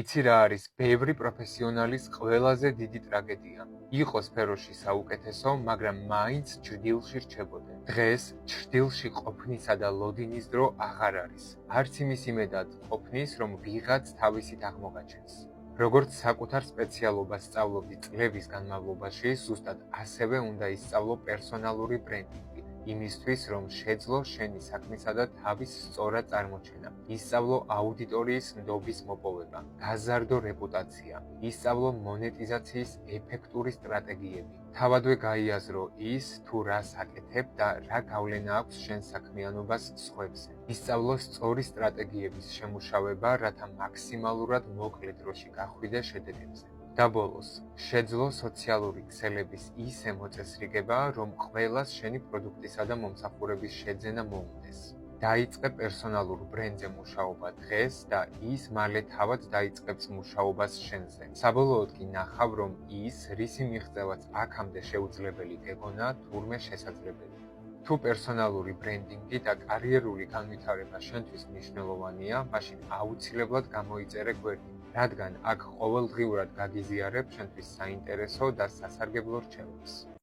იცი რა არის ბევრი პროფესიონალის ყველაზე დიდი ტრაგედია? იყო სფეროში საუკეთესო, მაგრამ მაინც ჭრდილში რჩებოდნენ. დღეს ჭრდილში ყოფნისა და ლოდინის დრო აღარ არის. არც იმის იმედად ყოფნის, რომ ვიღაც თავისით აღმოგაჩენს. როგორც საკუთარ სპეციალობას სწავლობდი წლების განმავლობაში, ზუსტად ასევე უნდა ისწავლო პერსონალური ბრენდინგი. იმისთვის, რომ შეძლო შენი საქმისა და თავის სწორად წარმოჩენა. ისწავლო აუდიტორიის ნდობის მოპოვება, გაზარდო რეპუტაცია, ისწავლო მონეტიზაციის ეფექტური სტრატეგიები. თავადვე გაიაზრო ის, თუ რას აკეთებ და რა გავლენა აქვს შენ საქმიანობას სხვებზე. ისწავლო სწორი სტრატეგიების შემუშავება, რათა მაქსიმალურად მოკლე დროში გახვიდე შედეგებზე. და ბოლოს, შეძლო სოციალური ქსელების ისე მოწესრიგება, რომ ყველას შენი პროდუქტისა და მომსახურების შეძენა მოუნდეს. დაიწყე პერსონალურ ბრენდზე მუშაობა დღეს და ის მალე თავად დაიწყებს მუშაობას შენზე. საბოლოოდ კი ნახავ, რომ ის, რისი მიღწევაც აქამდე შეუძლებელი გეგონა, თურმე შესაძლებელი. თუ პერსონალური ბრენდინგი და კარიერული განვითარება შენთვის მნიშვნელოვანია, მაშინ აუცილებლად გამოიწერე გვერდი, რადგან აქ ყოველდღიურად გაგიზიარებ შენთვის საინტერესო და სასარგებლო რჩევებს.